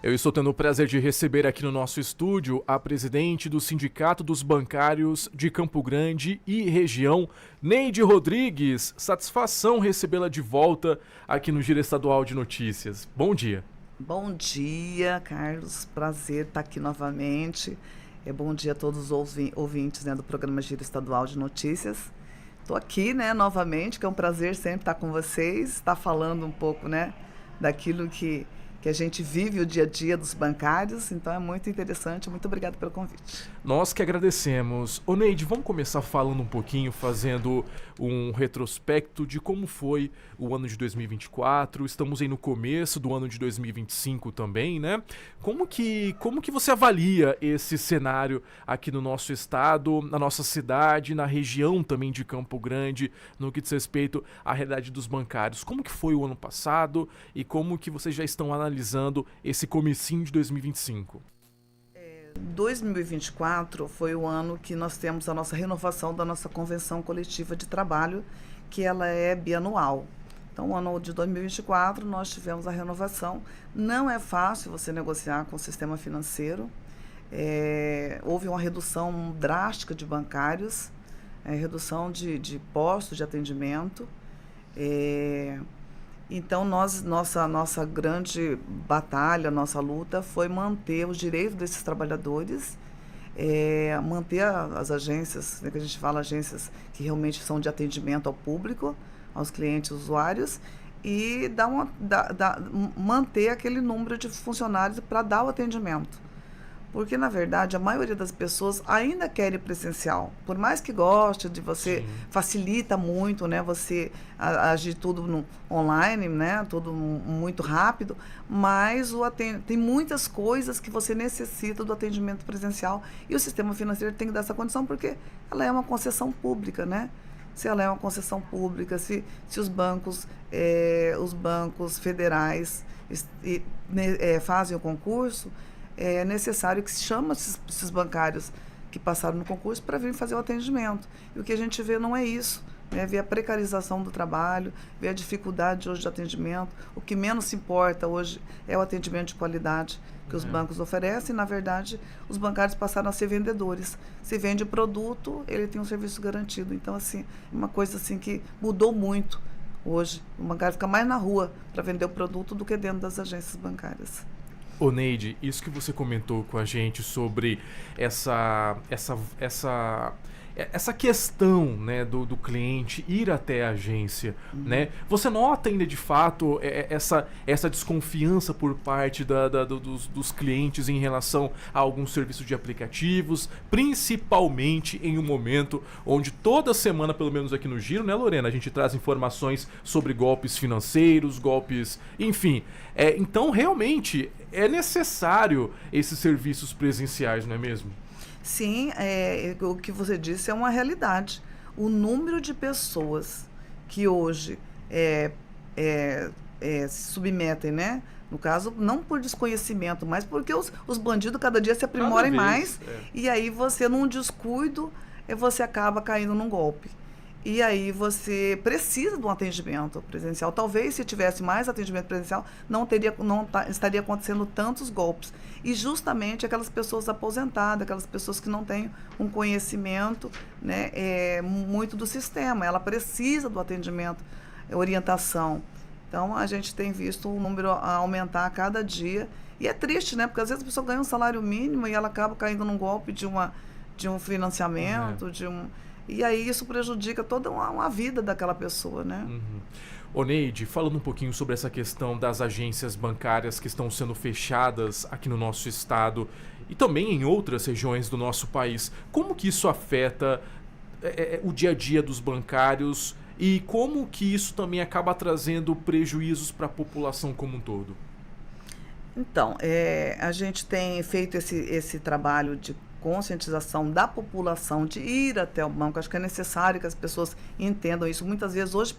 Eu estou tendo o prazer de receber aqui no nosso estúdio a presidente do Sindicato dos Bancários de Campo Grande e região, Neide Rodrigues. Satisfação recebê-la de volta aqui no Giro Estadual de Notícias. Bom dia. Bom dia, Carlos. Prazer estar aqui novamente. Bom dia a todos os ouvintes, né, do programa Giro Estadual de Notícias. Estou aqui, né, novamente, que é um prazer sempre estar com vocês, estar falando um pouco, né, daquilo que a gente vive o dia a dia dos bancários, então é muito interessante. Muito obrigada pelo convite. Nós que agradecemos. Ô Neide, vamos começar falando um pouquinho, fazendo um retrospecto de como foi o ano de 2024, estamos aí no começo do ano de 2025 também, né? Como que você avalia esse cenário aqui no nosso estado, na nossa cidade, na região também de Campo Grande, no que diz respeito à realidade dos bancários? Como que foi o ano passado e como que vocês já estão analisando esse comecinho de 2025? 2024 foi o ano que nós temos a nossa renovação da nossa convenção coletiva de trabalho, que ela é bianual. Então, o ano de 2024 nós tivemos a renovação. Não é fácil você negociar com o sistema financeiro. Houve uma redução drástica de bancários, redução de postos de atendimento. Então, nossa grande batalha, nossa luta foi manter os direitos desses trabalhadores, manter as agências, né, que a gente fala agências que realmente são de atendimento ao público, aos clientes usuários, e manter aquele número de funcionários para dar o atendimento. Porque, na verdade, a maioria das pessoas ainda quer ir presencial. Por mais que goste de você, sim, facilita muito, né? Você agir tudo online, né? Tudo muito rápido, mas tem muitas coisas que você necessita do atendimento presencial e o sistema financeiro tem que dar essa condição porque ela é uma concessão pública, né? Se ela é uma concessão pública, se os bancos federais fazem o concurso, é necessário que se chame esses bancários que passaram no concurso para vir fazer o atendimento. E o que a gente vê não é isso, né? Vê a precarização do trabalho, vê a dificuldade hoje de atendimento. O que menos se importa hoje é o atendimento de qualidade que os bancos oferecem. Na verdade, os bancários passaram a ser vendedores. Se vende o produto, ele tem um serviço garantido. Então, assim, uma coisa assim que mudou muito hoje. O bancário fica mais na rua para vender o produto do que dentro das agências bancárias. Ô Neide, isso que você comentou com a gente sobre essa questão, né, do cliente ir até a agência, né? Você nota ainda de fato essa desconfiança por parte dos clientes em relação a alguns serviços de aplicativos, principalmente em um momento onde toda semana, pelo menos aqui no Giro, né, Lorena, a gente traz informações sobre golpes financeiros, golpes, enfim. Então, realmente, é necessário esses serviços presenciais, não é mesmo? Sim, o que você disse é uma realidade. O número de pessoas que hoje se submetem, né? No caso, não por desconhecimento, mas porque os bandidos cada dia se aprimoram mais. E aí você, num descuido, você acaba caindo num golpe. E aí você precisa de um atendimento presencial. Talvez se tivesse mais atendimento presencial, não estaria acontecendo tantos golpes. E justamente aquelas pessoas aposentadas, aquelas pessoas que não têm um conhecimento, né, muito do sistema. Ela precisa do atendimento, orientação. Então, a gente tem visto o número aumentar a cada dia. E é triste, né? Porque às vezes a pessoa ganha um salário mínimo e ela acaba caindo num golpe de um financiamento, E aí isso prejudica toda uma vida daquela pessoa, né? Ô Neide, falando um pouquinho sobre essa questão das agências bancárias que estão sendo fechadas aqui no nosso estado e também em outras regiões do nosso país, como que isso afeta o dia a dia dos bancários e como que isso também acaba trazendo prejuízos para a população como um todo? Então, a gente tem feito esse trabalho de conscientização da população de ir até o banco. Acho que é necessário que as pessoas entendam isso. Muitas vezes hoje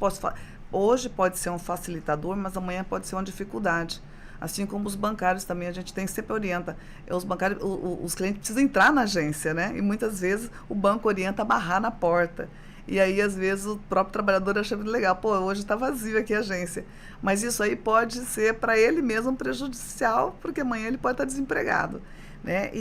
pode ser um facilitador, mas amanhã pode ser uma dificuldade. Assim como os bancários também, a gente sempre orienta. Os bancários, os clientes precisam entrar na agência, né? E muitas vezes o banco orienta a barrar na porta. E aí, às vezes, o próprio trabalhador acha muito legal. Pô, hoje está vazio aqui a agência. Mas isso aí pode ser para ele mesmo prejudicial, porque amanhã ele pode estar desempregado, né?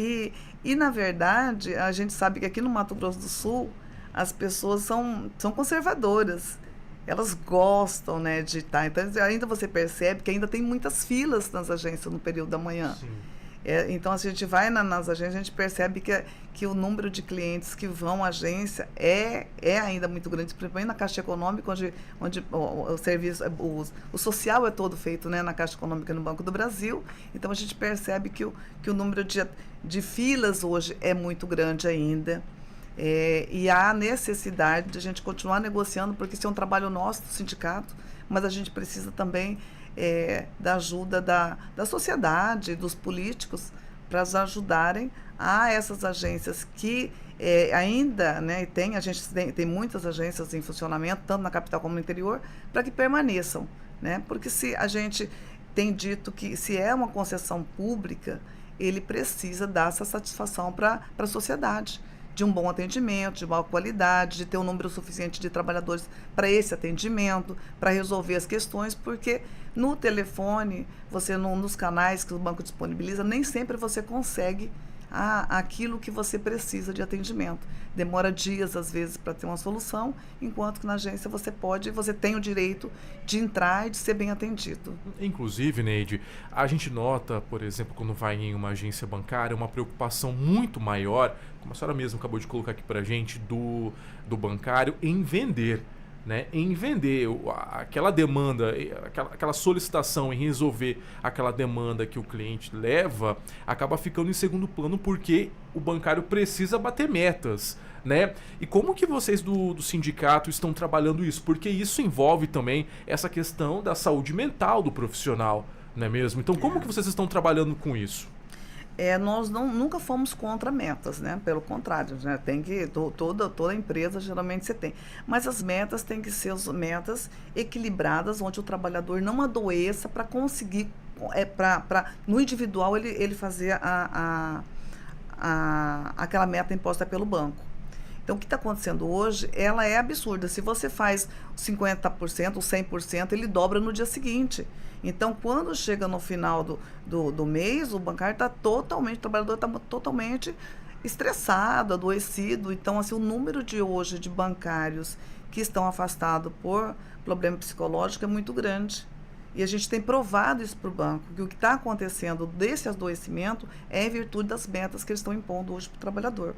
Na verdade, a gente sabe que aqui no Mato Grosso do Sul, as pessoas são conservadoras. Elas gostam, né, de estar. Então, ainda você percebe que ainda tem muitas filas nas agências no período da manhã. Sim. Então, se a gente vai nas agências, a gente percebe que o número de clientes que vão à agência é ainda muito grande, principalmente na Caixa Econômica, onde o serviço, o social é todo feito, né, na Caixa Econômica e no Banco do Brasil. Então, a gente percebe que o número de filas hoje é muito grande ainda. E há necessidade de a gente continuar negociando, porque isso é um trabalho nosso do sindicato, mas a gente precisa também da ajuda da sociedade, dos políticos, para ajudarem a essas agências que ainda, né, tem muitas agências em funcionamento, tanto na capital como no interior, para que permaneçam, né? Porque se a gente tem dito que se é uma concessão pública, ele precisa dar essa satisfação para a sociedade, de um bom atendimento, de boa qualidade, de ter um número suficiente de trabalhadores para esse atendimento, para resolver as questões, porque no telefone, nos canais que o banco disponibiliza, nem sempre você consegue aquilo que você precisa de atendimento. Demora dias, às vezes, para ter uma solução, enquanto que na agência você tem o direito de entrar e de ser bem atendido. Inclusive, Neide, a gente nota, por exemplo, quando vai em uma agência bancária, uma preocupação muito maior, como a senhora mesmo acabou de colocar aqui para a gente, do bancário em vender. Né, em vender aquela demanda, aquela solicitação em resolver aquela demanda que o cliente leva, acaba ficando em segundo plano porque o bancário precisa bater metas, né? E como que vocês do sindicato estão trabalhando isso? Porque isso envolve também essa questão da saúde mental do profissional, não é mesmo? Então como que vocês estão trabalhando com isso? Nós nunca fomos contra metas, né? Pelo contrário, né? Tem que toda empresa geralmente você tem, mas as metas têm que ser metas equilibradas, onde o trabalhador não adoeça para conseguir, no individual ele fazer aquela meta imposta pelo banco. Então, o que está acontecendo hoje, ela é absurda. Se você faz 50%, 100%, ele dobra no dia seguinte. Então, quando chega no final do mês, o bancário o trabalhador está totalmente estressado, adoecido. Então, assim, o número de hoje de bancários que estão afastados por problema psicológico é muito grande. E a gente tem provado isso para o banco, que o que está acontecendo desse adoecimento é em virtude das metas que eles estão impondo hoje para o trabalhador.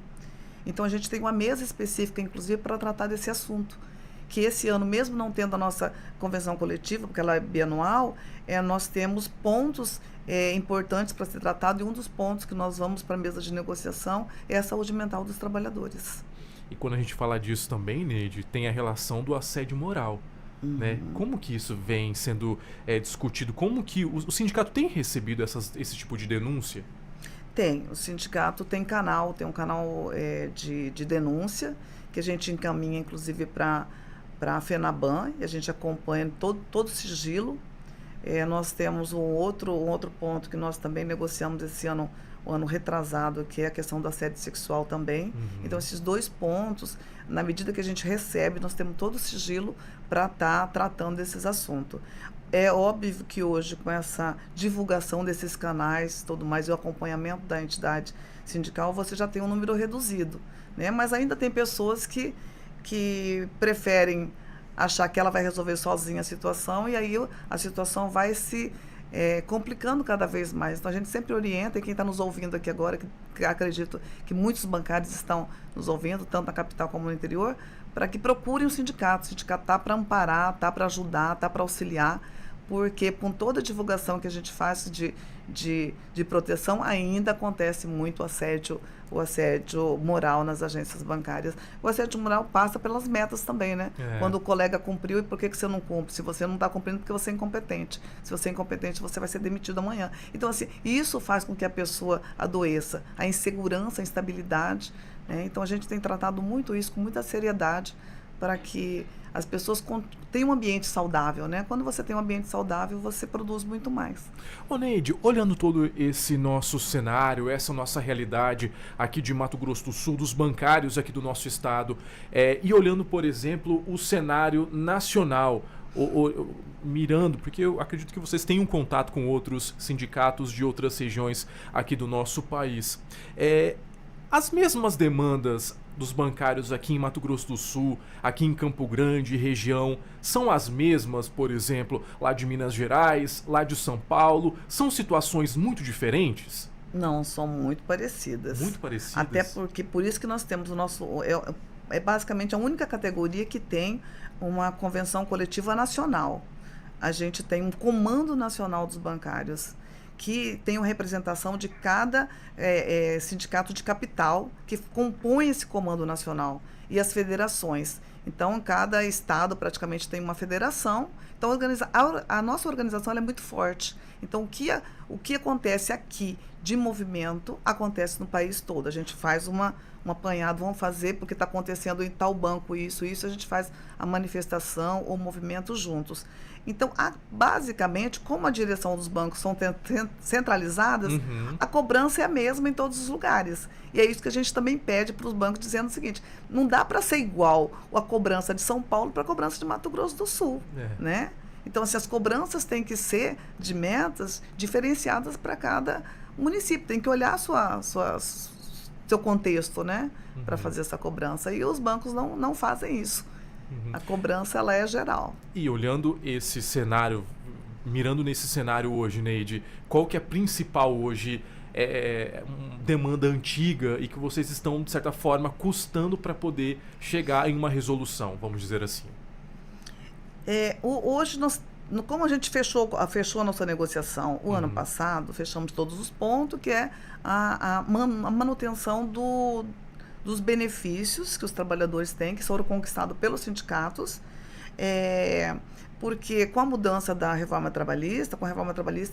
Então, a gente tem uma mesa específica, inclusive, para tratar desse assunto. Que esse ano, mesmo não tendo a nossa convenção coletiva, porque ela é bianual, nós temos pontos importantes para ser tratado, e um dos pontos que nós vamos para a mesa de negociação é a saúde mental dos trabalhadores. E quando a gente fala disso também, Neide, tem a relação do assédio moral. Né? Como que isso vem sendo discutido? Como que o sindicato tem recebido esse tipo de denúncia? O sindicato tem um canal de denúncia, que a gente encaminha, inclusive, para a FENABAN, e a gente acompanha todo o sigilo. Nós temos um outro ponto que nós também negociamos esse ano, o ano retrasado, que é a questão do assédio sexual também. Então, esses dois pontos, na medida que a gente recebe, nós temos todo o sigilo para estar tratando desses assuntos. É óbvio que hoje, com essa divulgação desses canais, tudo mais, e o acompanhamento da entidade sindical, você já tem um número reduzido, né? Mas ainda tem pessoas que preferem achar que ela vai resolver sozinha a situação, e aí a situação vai se complicando cada vez mais. Então, a gente sempre orienta, e quem está nos ouvindo aqui agora, que acredito que muitos bancários estão nos ouvindo, tanto na capital como no interior, para que procurem o sindicato. O sindicato está para amparar, está para ajudar, está para auxiliar, porque com toda a divulgação que a gente faz de proteção, ainda acontece muito o assédio moral nas agências bancárias. O assédio moral passa pelas metas também, né? Quando o colega cumpriu, e por que você não cumpre? Se você não está cumprindo, porque você é incompetente. Se você é incompetente, você vai ser demitido amanhã. Então, assim, isso faz com que a pessoa adoeça, a insegurança, a instabilidade, né? Então, a gente tem tratado muito isso com muita seriedade, para que as pessoas tenham um ambiente saudável, né? Quando você tem um ambiente saudável, você produz muito mais. Ô Neide, olhando todo esse nosso cenário, essa nossa realidade aqui de Mato Grosso do Sul, dos bancários aqui do nosso estado, e olhando, por exemplo, o cenário nacional, mirando, porque eu acredito que vocês têm um contato com outros sindicatos de outras regiões aqui do nosso país. As mesmas demandas dos bancários aqui em Mato Grosso do Sul, aqui em Campo Grande, região, são as mesmas, por exemplo, lá de Minas Gerais, lá de São Paulo? São situações muito diferentes? Não, são muito parecidas. Muito parecidas? Até porque, por isso que nós temos o nosso... É basicamente a única categoria que tem uma convenção coletiva nacional. A gente tem um comando nacional dos bancários, que tem uma representação de cada sindicato de capital que compõe esse comando nacional e as federações. Então, cada estado praticamente tem uma federação. Então, a nossa organização ela é muito forte. Então, o que acontece aqui de movimento acontece no país todo. A gente faz um apanhado, vamos fazer porque está acontecendo em tal banco isso, a gente faz a manifestação ou movimento juntos. Então, basicamente, como a direção dos bancos são centralizadas, a cobrança é a mesma em todos os lugares. E é isso que a gente também pede para os bancos, dizendo o seguinte: não dá para ser igual a cobrança de São Paulo para a cobrança de Mato Grosso do Sul, né? Então, assim, as cobranças têm que ser de metas diferenciadas para cada município. Tem que olhar seu contexto, né? Para fazer essa cobrança. E os bancos não fazem isso. A cobrança, ela é geral. E olhando esse cenário, mirando nesse cenário hoje, Neide, qual que é a principal hoje demanda antiga e que vocês estão, de certa forma, custando para poder chegar em uma resolução, vamos dizer assim? Hoje, como a gente fechou a nossa negociação o ano passado, fechamos todos os pontos, que é a manutenção dos benefícios que os trabalhadores têm, que foram conquistados pelos sindicatos, porque com a mudança da reforma trabalhista,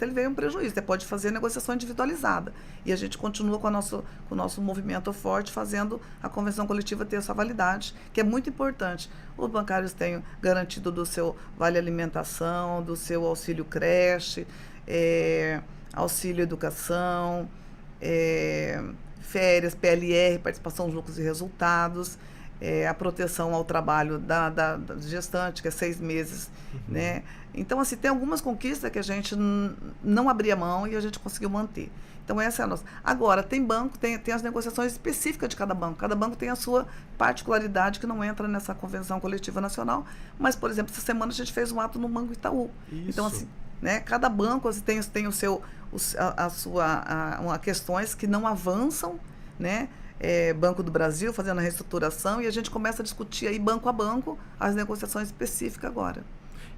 ele veio um prejuízo. Você pode fazer negociação individualizada. E a gente continua com o nosso movimento forte, fazendo a convenção coletiva ter essa validade, que é muito importante. Os bancários têm garantido do seu vale alimentação, do seu auxílio creche, auxílio educação, férias, PLR, participação nos lucros e resultados, a proteção ao trabalho da gestante, que é 6 meses, né? Então, assim, tem algumas conquistas que a gente não abria mão e a gente conseguiu manter. Então, essa é a nossa. Agora, tem banco, tem as negociações específicas de cada banco. Cada banco tem a sua particularidade que não entra nessa convenção coletiva nacional. Mas, por exemplo, essa semana a gente fez um ato no Banco Itaú. Isso. Então, assim, né, cada banco tem o seu... questões que não avançam, né? Banco do Brasil fazendo a reestruturação, e a gente começa a discutir aí banco a banco as negociações específicas agora.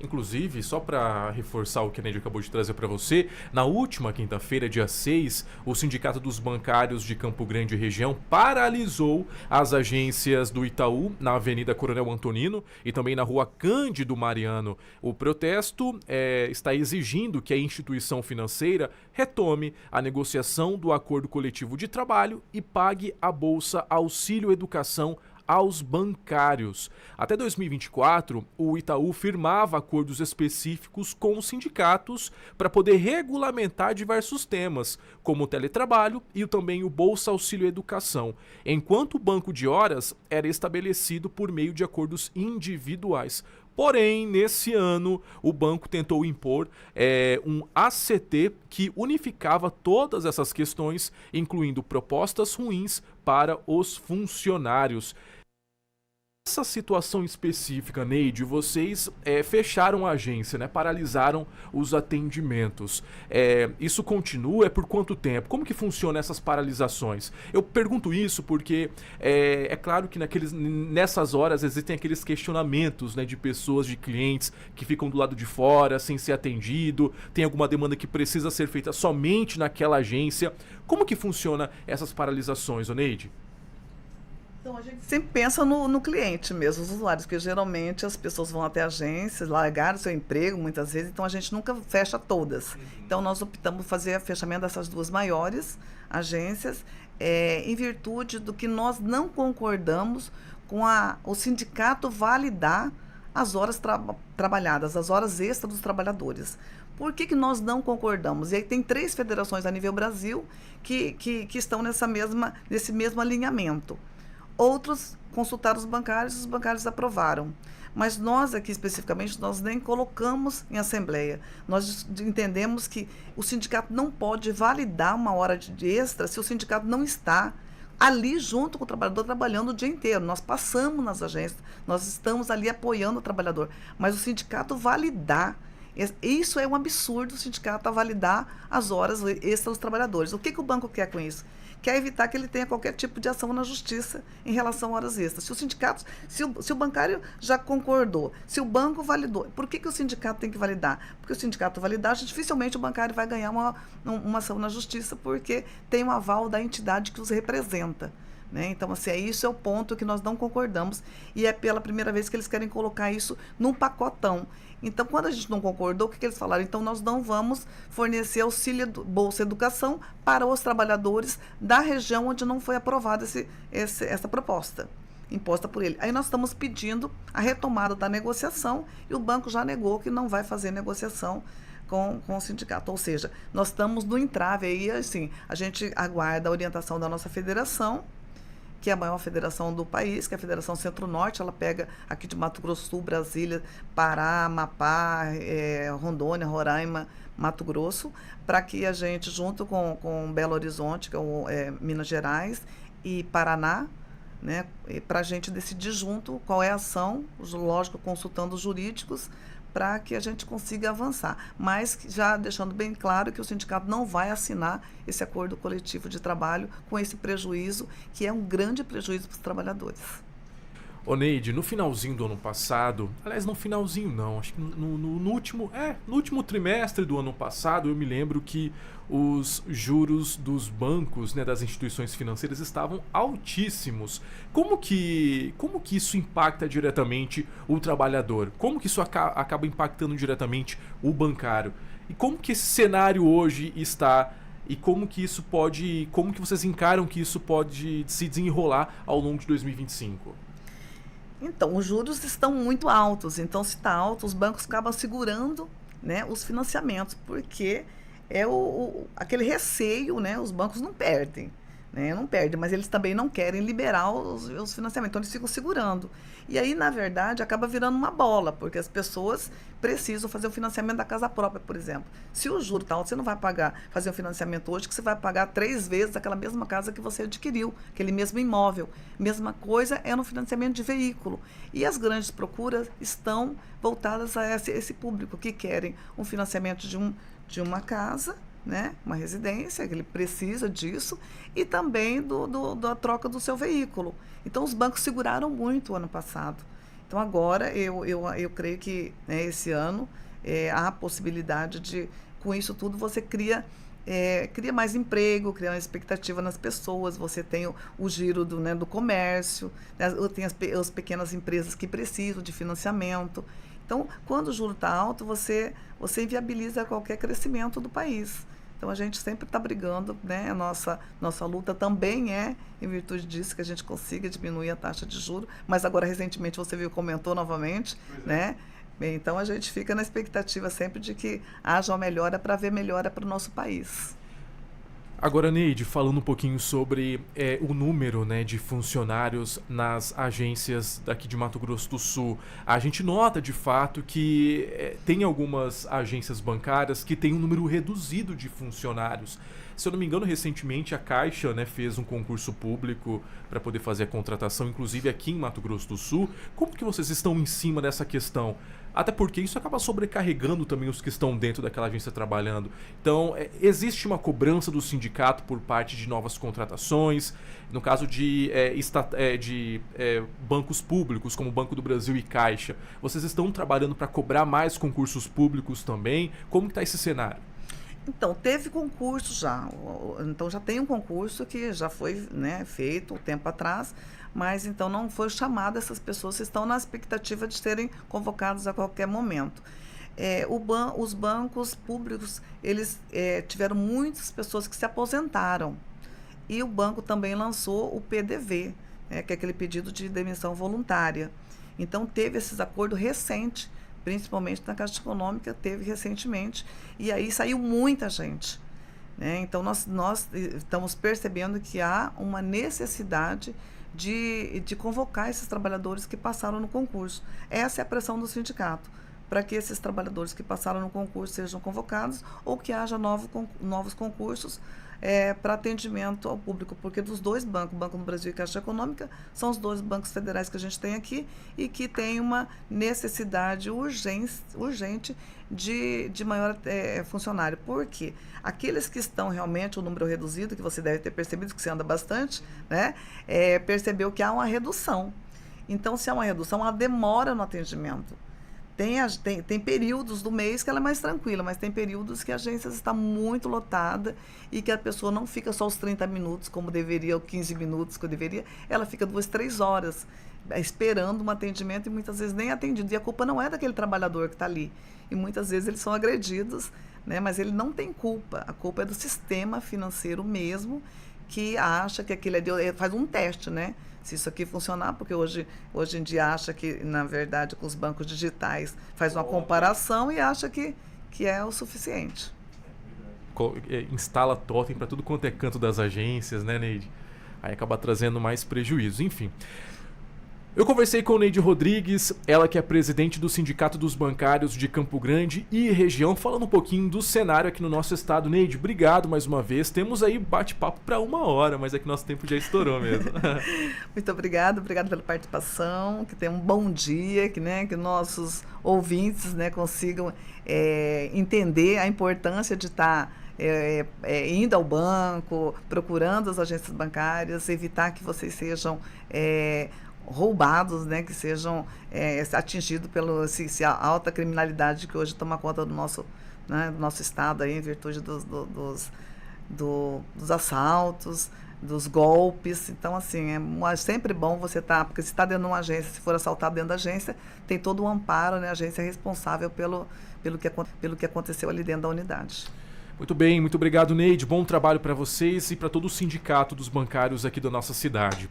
Inclusive, só para reforçar o que a Neide acabou de trazer para você, na última quinta-feira, dia 6, o Sindicato dos Bancários de Campo Grande e região paralisou as agências do Itaú na Avenida Coronel Antonino e também na Rua Cândido Mariano. O protesto está exigindo que a instituição financeira retome a negociação do acordo coletivo de trabalho e pague a Bolsa Auxílio Educação aos bancários. Até 2024, o Itaú firmava acordos específicos com os sindicatos para poder regulamentar diversos temas, como o teletrabalho e também o Bolsa Auxílio Educação, enquanto o banco de horas era estabelecido por meio de acordos individuais. Porém, nesse ano, o banco tentou impor um ACT que unificava todas essas questões, incluindo propostas ruins para os funcionários. Essa situação específica, Neide, vocês fecharam a agência, né? Paralisaram os atendimentos. Isso continua? Por quanto tempo? Como que funcionam essas paralisações? Eu pergunto isso porque é claro que nessas horas existem aqueles questionamentos, né, de pessoas, de clientes que ficam do lado de fora sem ser atendido, tem alguma demanda que precisa ser feita somente naquela agência. Como que funciona essas paralisações, Neide? Então, a gente sempre pensa no cliente mesmo, os usuários, porque geralmente as pessoas vão até agências, largaram seu emprego muitas vezes, então a gente nunca fecha todas. Então, nós optamos por fazer o fechamento dessas 2 maiores agências, em virtude do que nós não concordamos o sindicato validar as horas trabalhadas, as horas extras dos trabalhadores. Por que nós não concordamos? E aí tem 3 federações a nível Brasil que estão nesse mesmo alinhamento. Outros consultaram os bancários aprovaram. Mas nós aqui especificamente, nós nem colocamos em assembleia. Nós entendemos que o sindicato não pode validar uma hora de extra se o sindicato não está ali junto com o trabalhador trabalhando o dia inteiro. Nós passamos nas agências, nós estamos ali apoiando o trabalhador. Mas o sindicato validar, isso é um absurdo, o sindicato validar as horas extras dos trabalhadores. O que o banco quer com isso? Quer evitar que ele tenha qualquer tipo de ação na justiça em relação a horas extras. Se o sindicato, se o bancário já concordou, se o banco validou, por que o sindicato tem que validar? Porque o sindicato validar, dificilmente o bancário vai ganhar uma ação na justiça, porque tem um aval da entidade que os representa. Né? Então, assim, isso é o ponto que nós não concordamos e é pela primeira vez que eles querem colocar isso num pacotão. Então, quando a gente não concordou, o que eles falaram? Então, nós não vamos fornecer auxílio Bolsa Educação para os trabalhadores da região onde não foi aprovada essa proposta, imposta por ele. Aí nós estamos pedindo a retomada da negociação e o banco já negou que não vai fazer negociação com o sindicato. Ou seja, nós estamos no entrave aí, assim, a gente aguarda a orientação da nossa federação, que é a maior federação do país, que é a Federação Centro-Norte. Ela pega aqui de Mato Grosso do Sul, Brasília, Pará, Amapá, Rondônia, Roraima, Mato Grosso, para que a gente, junto com Belo Horizonte, que é Minas Gerais, e Paraná, né, para a gente decidir junto qual é a ação, lógico, consultando os jurídicos, para que a gente consiga avançar. Mas já deixando bem claro que o sindicato não vai assinar esse acordo coletivo de trabalho com esse prejuízo, que é um grande prejuízo para os trabalhadores. Ô Neide, no finalzinho do ano passado, aliás, no finalzinho não, acho que no último trimestre do ano passado, eu me lembro que os juros dos bancos, né, das instituições financeiras estavam altíssimos. Como que isso impacta diretamente o trabalhador? Como que isso acaba impactando diretamente o bancário? E como que esse cenário hoje está? E como que vocês encaram que isso pode se desenrolar ao longo de 2025? Então, os juros estão muito altos. Então, se está alto, os bancos acabam segurando, né, os financiamentos, porque é aquele receio, né, os bancos não perdem. Né, não perdem, mas eles também não querem liberar os financiamentos, então eles ficam segurando. E aí, na verdade, acaba virando uma bola, porque as pessoas precisam fazer o financiamento da casa própria, por exemplo. Se o juro está alto, você não vai fazer um financiamento hoje, que você vai pagar 3 vezes aquela mesma casa que você adquiriu, aquele mesmo imóvel. Mesma coisa é no financiamento de veículo. E as grandes procuras estão voltadas a esse público, que querem um financiamento de uma casa, né, uma residência, que ele precisa disso, e também da troca do seu veículo. Então, os bancos seguraram muito o ano passado. Então, agora, eu creio que, né, esse ano há a possibilidade de, com isso tudo, você cria mais emprego, cria uma expectativa nas pessoas, você tem o giro do comércio, né, tem as pequenas empresas que precisam de financiamento. Então, quando o juro está alto, você inviabiliza qualquer crescimento do país. Então, a gente sempre está brigando, né? A nossa luta também é, em virtude disso, que a gente consiga diminuir a taxa de juros. Mas agora, recentemente, você viu, comentou novamente, né? Então, a gente fica na expectativa sempre de que haja uma melhora para ver melhora para o nosso país. Agora, Neide, falando um pouquinho sobre o número, né, de funcionários nas agências daqui de Mato Grosso do Sul, a gente nota de fato que tem algumas agências bancárias que têm um número reduzido de funcionários. Se eu não me engano, recentemente a Caixa, né, fez um concurso público para poder fazer a contratação, inclusive aqui em Mato Grosso do Sul. Como que vocês estão em cima dessa questão? Até porque isso acaba sobrecarregando também os que estão dentro daquela agência trabalhando. Então, existe uma cobrança do sindicato por parte de novas contratações. No caso de bancos públicos, como o Banco do Brasil e Caixa, vocês estão trabalhando para cobrar mais concursos públicos também? Como que está esse cenário? Então, teve concurso já. Então, já tem um concurso que já foi, né, feito um tempo atrás, mas então não foi chamado essas pessoas que estão na expectativa de serem convocadas a qualquer momento. Os bancos públicos, eles tiveram muitas pessoas que se aposentaram. E o banco também lançou o PDV, que é aquele pedido de demissão voluntária. Então, teve esses acordos recentes, principalmente na Caixa Econômica, teve recentemente, e aí saiu muita gente. Então, nós estamos percebendo que há uma necessidade de convocar esses trabalhadores que passaram no concurso. Essa é a pressão do sindicato, para que esses trabalhadores que passaram no concurso sejam convocados ou que haja novos concursos para atendimento ao público, porque dos dois bancos, Banco do Brasil e Caixa Econômica, são os dois bancos federais que a gente tem aqui e que tem uma necessidade urgente de maior funcionário. Por quê? Aqueles que estão realmente, o número reduzido, que você deve ter percebido, que você anda bastante, percebeu que há uma redução. Então, se há uma redução, há demora no atendimento. Tem períodos do mês que ela é mais tranquila, mas tem períodos que a agência está muito lotada e que a pessoa não fica só os 30 minutos, como deveria, ou 15 minutos que eu deveria, ela fica 2, 3 horas esperando um atendimento e muitas vezes nem é atendido. E a culpa não é daquele trabalhador que está ali. E muitas vezes eles são agredidos, mas ele não tem culpa. A culpa é do sistema financeiro mesmo, que acha que aquilo faz um teste, se isso aqui funcionar, porque hoje em dia acha que, na verdade, com os bancos digitais, faz uma comparação e acha que é o suficiente. Instala totem para tudo quanto é canto das agências, né, Neide? Aí acaba trazendo mais prejuízo. Enfim, eu conversei com Neide Rodrigues, ela que é presidente do Sindicato dos Bancários de Campo Grande e região, falando um pouquinho do cenário aqui no nosso estado. Neide, obrigado mais uma vez. Temos aí bate-papo para 1 hora, mas é que nosso tempo já estourou mesmo. Muito obrigada pela participação, que tenha um bom dia, que nossos ouvintes consigam entender a importância de estar indo ao banco, procurando as agências bancárias, evitar que vocês sejam roubados, que sejam atingidos pela alta criminalidade que hoje toma conta do nosso estado aí, em virtude dos assaltos, dos golpes. Então, assim, é sempre bom você estar, porque se está dentro de uma agência, se for assaltado dentro da agência, tem todo o amparo, a agência é responsável pelo que aconteceu ali dentro da unidade. Muito bem, muito obrigado, Neide. Bom trabalho para vocês e para todo o sindicato dos bancários aqui da nossa cidade.